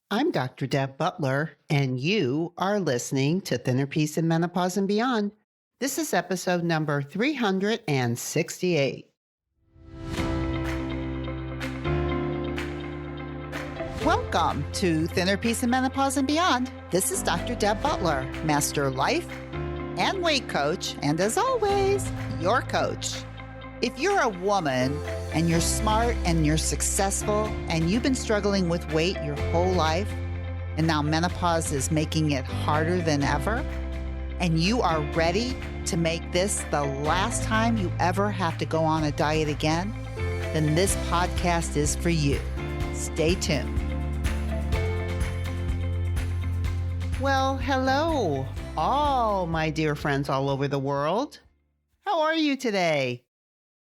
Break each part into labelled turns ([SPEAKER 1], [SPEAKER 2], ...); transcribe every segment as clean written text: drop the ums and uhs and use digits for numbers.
[SPEAKER 1] I'm Dr. Deb Butler, and you are listening to Thinner Peace in Menopause and Beyond. This is episode number 368.
[SPEAKER 2] Welcome to Thinner Peace in Menopause and Beyond. This is Dr. Deb Butler, Master Life and Weight Coach, and as always, your coach. If you're a woman and you're smart and you're successful and you've been struggling with weight your whole life, and now menopause is making it harder than ever, and you are ready to make this the last time you ever have to go on a diet again, then this podcast is for you. Stay tuned.
[SPEAKER 1] Well, hello, all my dear friends all over the world. How are you today?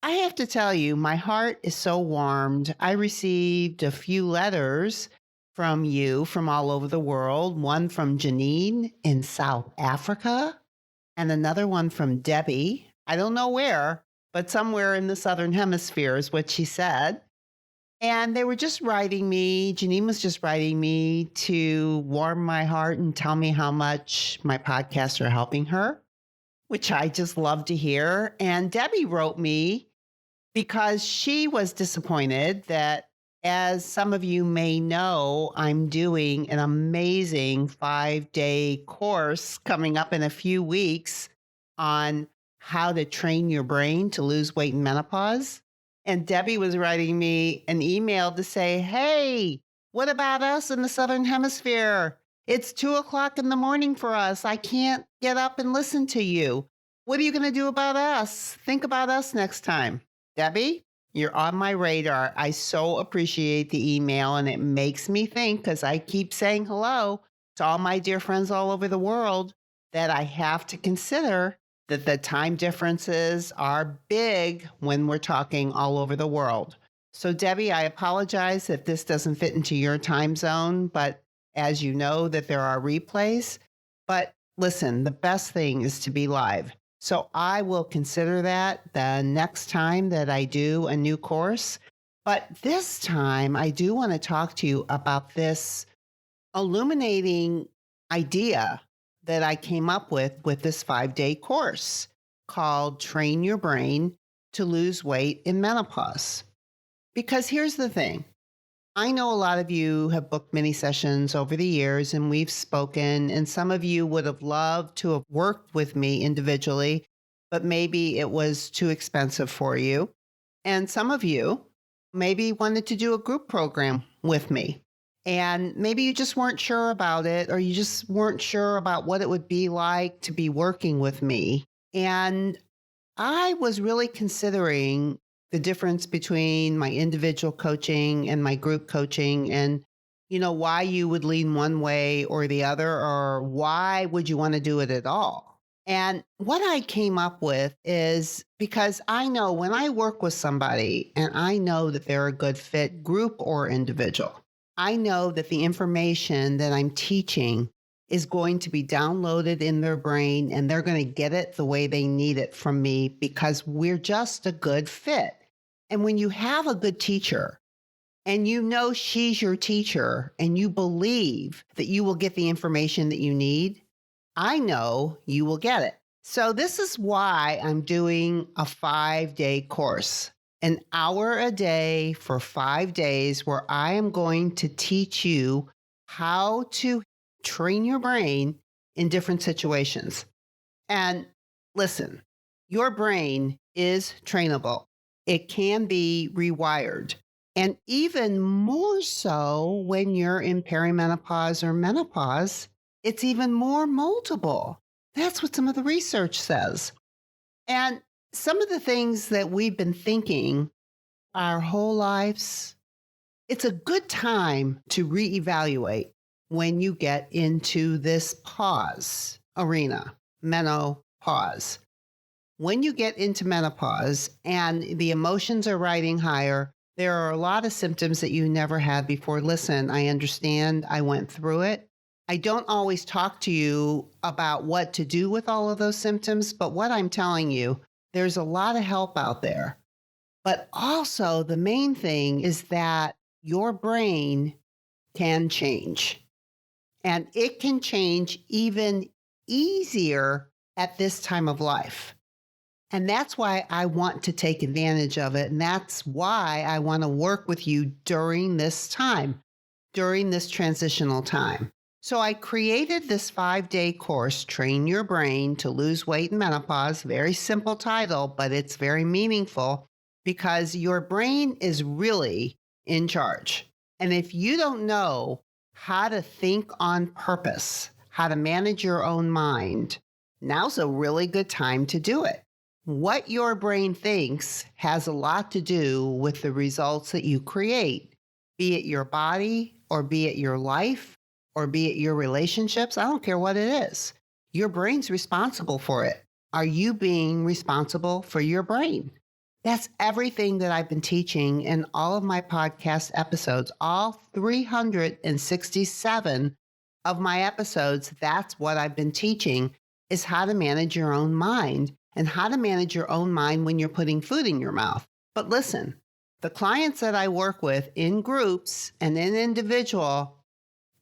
[SPEAKER 1] I have to tell you, my heart is so warmed. I received a few letters from you from all over the world, one from Janine in South Africa, and another one from Debbie. I don't know where, but somewhere in the Southern Hemisphere is what she said. And they were just writing me, Janine was just writing me to warm my heart and tell me how much my podcasts are helping her, which I just love to hear. And Debbie wrote me because she was disappointed that, as some of you may know, I'm doing an amazing 5-day course coming up in a few weeks on how to train your brain to lose weight in menopause. And Debbie was writing me an email to say, hey, what about us in the Southern Hemisphere? It's 2:00 in the morning for us. I can't get up and listen to you. What are you going to do about us? Think about us next time. Debbie, you're on my radar. I so appreciate the email, and it makes me think, because I keep saying hello to all my dear friends all over the world, that I have to consider that the time differences are big when we're talking all over the world. So, Debbie, I apologize if this doesn't fit into your time zone, but as you know, that there are replays. But listen, the best thing is to be live. So I will consider that the next time that I do a new course. But this time, I do want to talk to you about this illuminating idea that I came up with this 5-day course called Train Your Brain to Lose Weight in Menopause. Because here's the thing. I know a lot of you have booked many sessions over the years, and we've spoken, and some of you would have loved to have worked with me individually, but maybe it was too expensive for you. And some of you maybe wanted to do a group program with me, and maybe you just weren't sure about it, or you just weren't sure about what it would be like to be working with me. And I was really considering the difference between my individual coaching and my group coaching, and why you would lean one way or the other, or why would you want to do it at all. And what I came up with is, because I know when I work with somebody and I know that they're a good fit, group or individual, I know that the information that I'm teaching is going to be downloaded in their brain, and they're going to get it the way they need it from me, because we're just a good fit. And when you have a good teacher and you know she's your teacher and you believe that you will get the information that you need, I know you will get it. So this is why I'm doing a 5-day course, an hour a day for 5 days, where I am going to teach you how to train your brain in different situations. And listen, your brain is trainable. It can be rewired. And even more so when you're in perimenopause or menopause, it's even more moldable. That's what some of the research says. And some of the things that we've been thinking our whole lives, it's a good time to reevaluate when you get into this pause arena, menopause. When you get into menopause and the emotions are riding higher, there are a lot of symptoms that you never had before. Listen, I understand. I went through it. I don't always talk to you about what to do with all of those symptoms, but what I'm telling you, there's a lot of help out there. But also, the main thing is that your brain can change. And it can change even easier at this time of life. And that's why I want to take advantage of it. And that's why I want to work with you during this time, during this transitional time. So I created this 5-day course, Train Your Brain to Lose Weight in Menopause. Very simple title, but it's very meaningful because your brain is really in charge. And if you don't know how to think on purpose, how to manage your own mind, now's a really good time to do it. What your brain thinks has a lot to do with the results that you create, be it your body or be it your life or be it your relationships. I don't care what it is. Your brain's responsible for it. Are you being responsible for your brain? That's everything that I've been teaching in all of my podcast episodes, all 367 of my episodes. That's what I've been teaching, is how to manage your own mind and how to manage your own mind when you're putting food in your mouth. But listen, the clients that I work with in groups and in individual,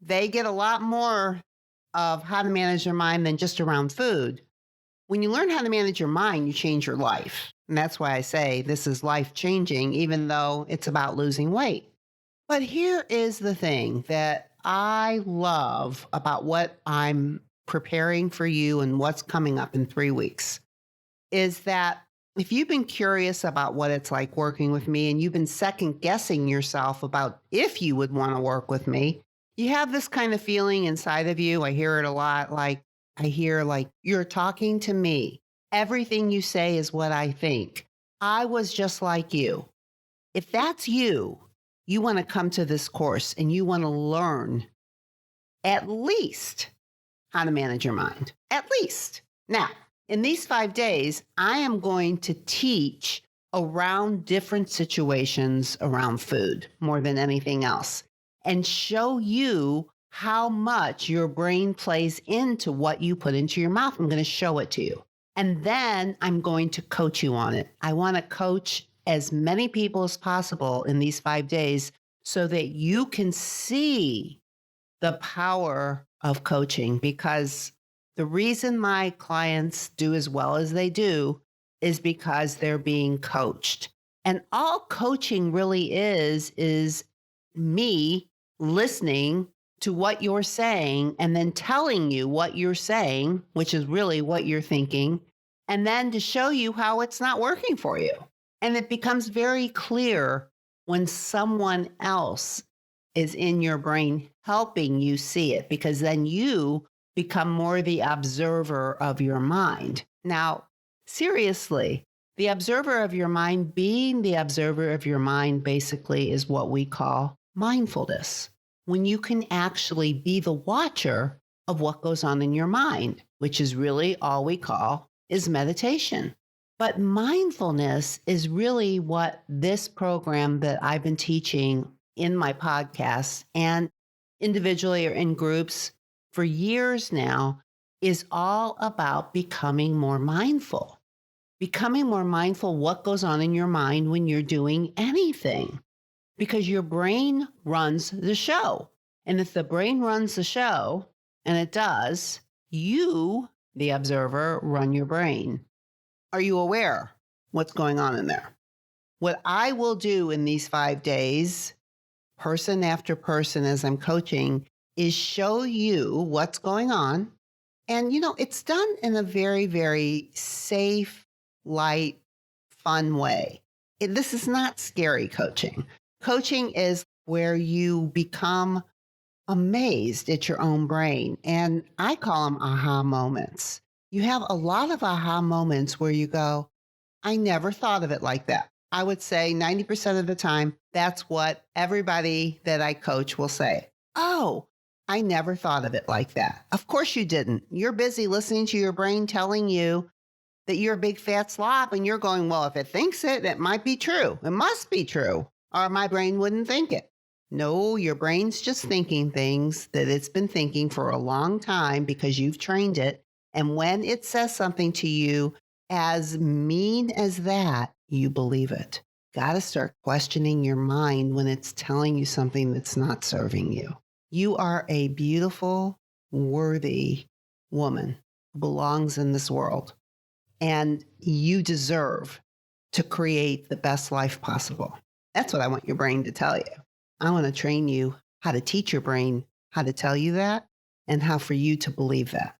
[SPEAKER 1] they get a lot more of how to manage their mind than just around food. When you learn how to manage your mind, you change your life. And that's why I say this is life changing, even though it's about losing weight. But here is the thing that I love about what I'm preparing for you and what's coming up in 3 weeks is that if you've been curious about what it's like working with me and you've been second guessing yourself about if you would want to work with me, you have this kind of feeling inside of you. I hear it a lot. You're talking to me. Everything you say is what I think. I was just like you. If that's you, you want to come to this course and you want to learn at least how to manage your mind. At least. Now, in these 5 days, I am going to teach around different situations around food more than anything else and show you how much your brain plays into what you put into your mouth. I'm going to show it to you. And then I'm going to coach you on it. I want to coach as many people as possible in these 5 days so that you can see the power of coaching, because the reason my clients do as well as they do is because they're being coached. And all coaching really is me listening to what you're saying and then telling you what you're saying, which is really what you're thinking, and then to show you how it's not working for you. And it becomes very clear when someone else is in your brain helping you see it, because then you become more the observer of your mind. Now, seriously, the observer of your mind, being the observer of your mind basically is what we call mindfulness. When you can actually be the watcher of what goes on in your mind, which is really all we call is meditation. But mindfulness is really what this program that I've been teaching in my podcasts and individually or in groups for years now is all about becoming more mindful. Becoming more mindful what goes on in your mind when you're doing anything, because your brain runs the show. And if the brain runs the show, and it does, you, the observer, run your brain. Are you aware what's going on in there? What I will do in these 5 days, person after person as I'm coaching, is show you what's going on. And, it's done in a very, very safe, light, fun way. This is not scary coaching. Coaching is where you become amazed at your own brain. And I call them aha moments. You have a lot of aha moments where you go, I never thought of it like that. I would say 90% of the time, that's what everybody that I coach will say. Oh, I never thought of it like that. Of course you didn't. You're busy listening to your brain telling you that you're a big fat slob, and you're going, well, if it thinks it, it might be true. It must be true, or my brain wouldn't think it. No, your brain's just thinking things that it's been thinking for a long time because you've trained it. And when it says something to you as mean as that, you believe it. Got to start questioning your mind when it's telling you something that's not serving you. You are a beautiful, worthy woman who belongs in this world, and you deserve to create the best life possible. That's what I want your brain to tell you. I want to train you how to teach your brain how to tell you that and how for you to believe that.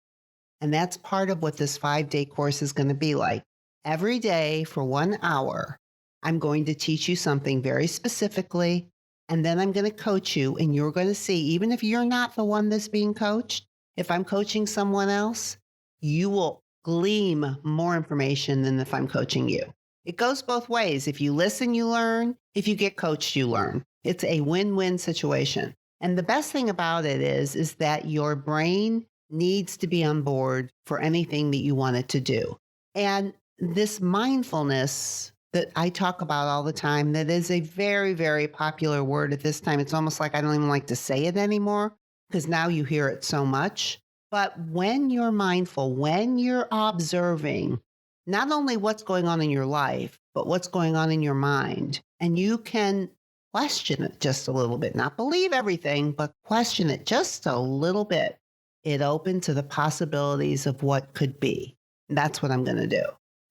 [SPEAKER 1] And that's part of what this 5-day course is going to be like. Every day for 1 hour, I'm going to teach you something very specifically, and then I'm going to coach you. And you're going to see, even if you're not the one that's being coached, if I'm coaching someone else, you will glean more information than if I'm coaching you. It goes both ways. If you listen, you learn. If you get coached, you learn. It's a win-win situation. And the best thing about it is that your brain needs to be on board for anything that you want it to do. And this mindfulness that I talk about all the time, that is a very, very popular word at this time. It's almost like I don't even like to say it anymore because now you hear it so much. But when you're mindful, when you're observing not only what's going on in your life, but what's going on in your mind, and you can question it just a little bit, not believe everything, but question it just a little bit, it opens to the possibilities of what could be. And that's what I'm going to do.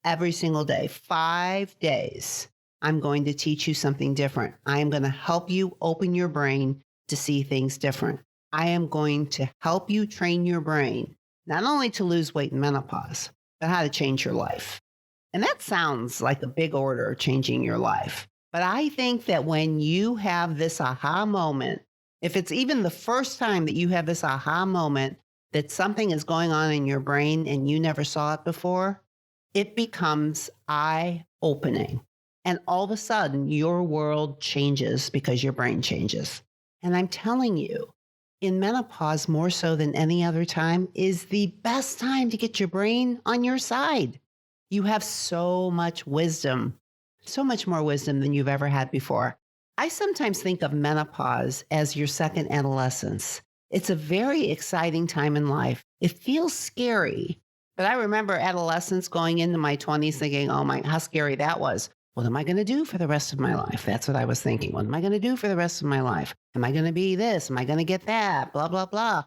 [SPEAKER 1] Every single day, 5 days, I'm going to teach you something different. I am going to help you open your brain to see things different. I am going to help you train your brain, not only to lose weight in menopause, but how to change your life. And that sounds like a big order, changing your life. But I think that when you have this aha moment, if it's even the first time that you have this aha moment that something is going on in your brain and you never saw it before, it becomes eye-opening. And all of a sudden, your world changes because your brain changes. And I'm telling you, in menopause, more so than any other time, is the best time to get your brain on your side. You have so much wisdom, so much more wisdom than you've ever had before. I sometimes think of menopause as your second adolescence. It's a very exciting time in life. It feels scary, but I remember adolescence going into my 20s thinking, oh my, how scary that was. What am I going to do for the rest of my life? That's what I was thinking. What am I going to do for the rest of my life? Am I going to be this? Am I going to get that? Blah, blah, blah.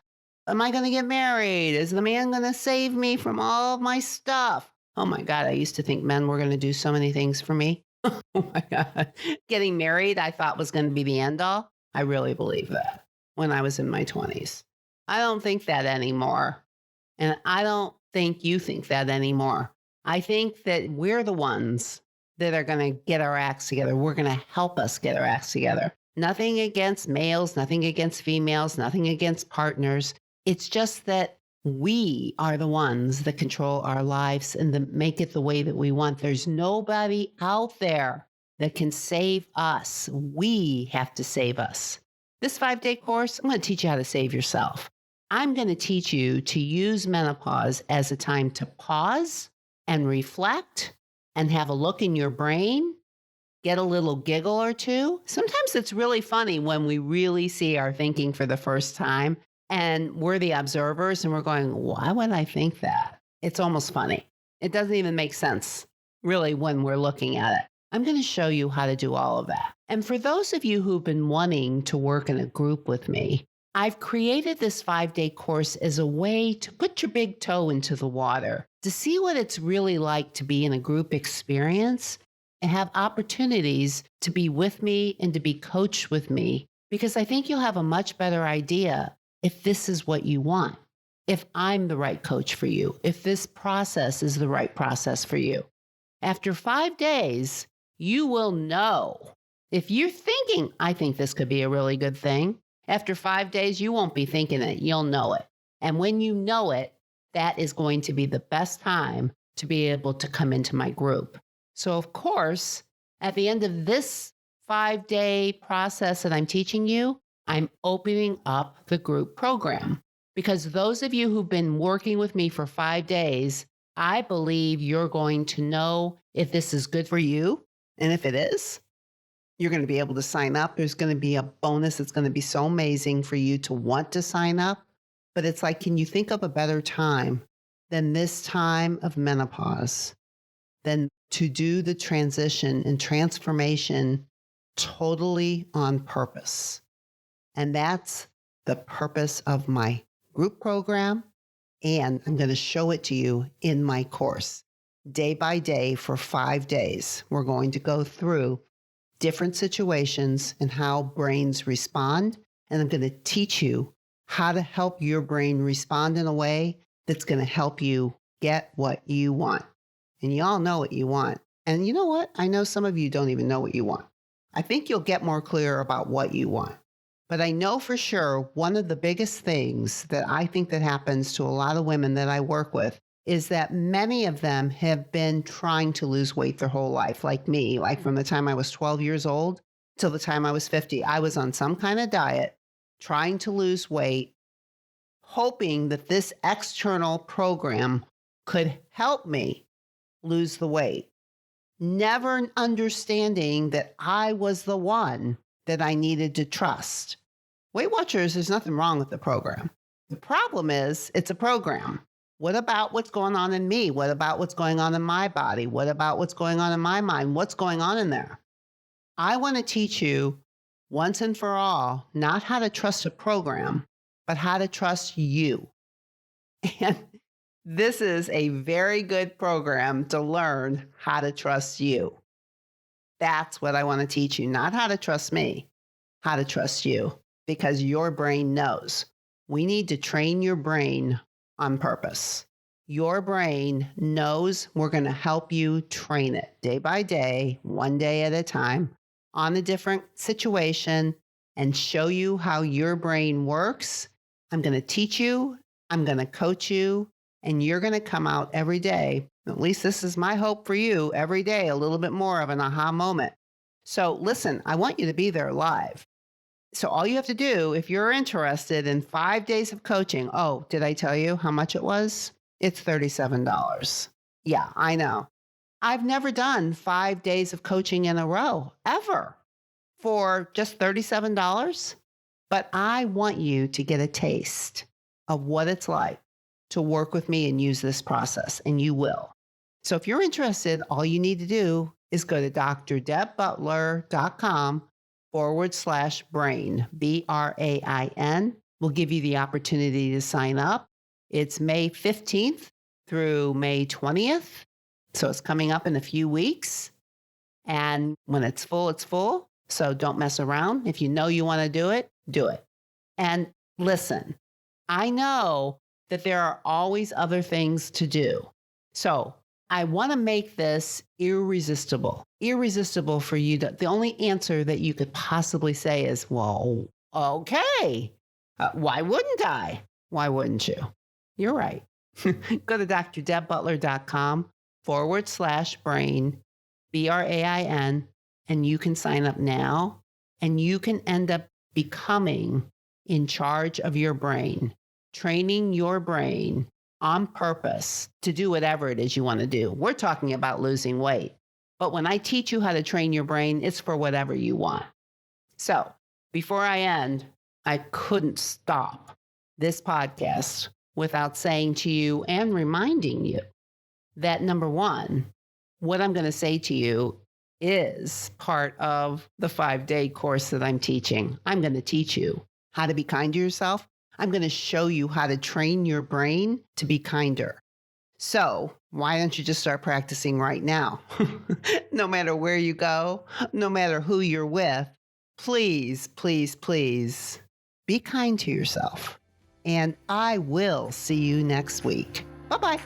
[SPEAKER 1] Am I going to get married? Is the man going to save me from all of my stuff? Oh my God, I used to think men were going to do so many things for me. Oh my God. Getting married, I thought was going to be the end all. I really believe that when I was in my 20s. I don't think that anymore. And I don't think you think that anymore. I think that we're the ones that are going to get our acts together. We're going to help us get our acts together. Nothing against males, nothing against females, nothing against partners. It's just that we are the ones that control our lives and that make it the way that we want. There's nobody out there that can save us. We have to save us. This 5-day course, I'm going to teach you how to save yourself. I'm going to teach you to use menopause as a time to pause and reflect and have a look in your brain, get a little giggle or two. Sometimes it's really funny when we really see our thinking for the first time and we're the observers and we're going, why would I think that? It's almost funny. It doesn't even make sense, really, when we're looking at it. I'm going to show you how to do all of that. And for those of you who've been wanting to work in a group with me, I've created this 5-day course as a way to put your big toe into the water, to see what it's really like to be in a group experience and have opportunities to be with me and to be coached with me, because I think you'll have a much better idea if this is what you want, if I'm the right coach for you, if this process is the right process for you. After 5 days, you will know. If you're thinking, I think this could be a really good thing, after 5 days, you won't be thinking it. You'll know it. And when you know it, that is going to be the best time to be able to come into my group. So, of course, at the end of this 5-day process that I'm teaching you, I'm opening up the group program. Because those of you who've been working with me for 5 days, I believe you're going to know if this is good for you. And if it is, you're going to be able to sign up. There's going to be a bonus that's going to be so amazing for you to want to sign up. But it's like, can you think of a better time than this time of menopause, than to do the transition and transformation totally on purpose? And that's the purpose of my group program, and I'm going to show it to you in my course. Day by day for 5 days, we're going to go through different situations and how brains respond. And I'm going to teach you how to help your brain respond in a way that's going to help you get what you want. And you all know what you want. And you know what? I know some of you don't even know what you want. I think you'll get more clear about what you want. But I know for sure one of the biggest things that I think that happens to a lot of women that I work with is that many of them have been trying to lose weight their whole life, like me. Like from the time I was 12 years old till the time I was 50, I was on some kind of diet, trying to lose weight, hoping that this external program could help me lose the weight, never understanding that I was the one that I needed to trust. Weight Watchers, there's nothing wrong with the program. The problem is it's a program. What about what's going on in me? What about what's going on in my body? What about what's going on in my mind? What's going on in there? I want to teach you once and for all, not how to trust a program, but how to trust you. And this is a very good program to learn how to trust you. That's what I want to teach you, not how to trust me, how to trust you, because your brain knows. We need to train your brain on purpose. Your brain knows we're going to help you train it day by day, one day at a time, on a different situation, and show you how your brain works. I'm going to teach you, I'm going to coach you, and you're going to come out every day. At least this is my hope for you, every day, a little bit more of an aha moment. So listen, I want you to be there live. So all you have to do, if you're interested in 5 days of coaching, oh, did I tell you how much it was? It's $37. Yeah, I know. I've never done 5 days of coaching in a row, ever, for just $37. But I want you to get a taste of what it's like to work with me and use this process, and you will. So if you're interested, all you need to do is go to drdebbutler.com/brain, BRAIN. We'll give you the opportunity to sign up. It's May 15th through May 20th. So it's coming up in a few weeks. And when it's full, it's full. So don't mess around. If you know you want to do it, do it. And listen, I know that there are always other things to do. So I want to make this irresistible for you. The only answer that you could possibly say is, well, okay. Why wouldn't I? Why wouldn't you? You're right. Go to drdebbutler.com/brain, BRAIN, and you can sign up now, and you can end up becoming in charge of your brain, training your brain on purpose to do whatever it is you want to do. We're talking about losing weight. But when I teach you how to train your brain, it's for whatever you want. So before I end, I couldn't stop this podcast without saying to you and reminding you that, number one, what I'm going to say to you is part of the 5-day course that I'm teaching. I'm going to teach you how to be kind to yourself. I'm going to show you how to train your brain to be kinder. So why don't you just start practicing right now? No matter where you go, no matter who you're with, please, please, please be kind to yourself. And I will see you next week. Bye-bye.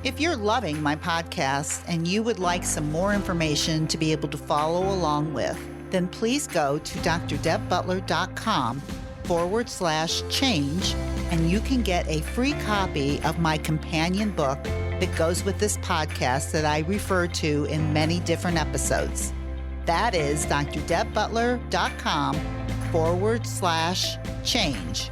[SPEAKER 2] If you're loving my podcast and you would like some more information to be able to follow along with, then please go to drdebbutler.com/change, and you can get a free copy of my companion book that goes with this podcast that I refer to in many different episodes. That is drdebbutler.com/change, CHANGE.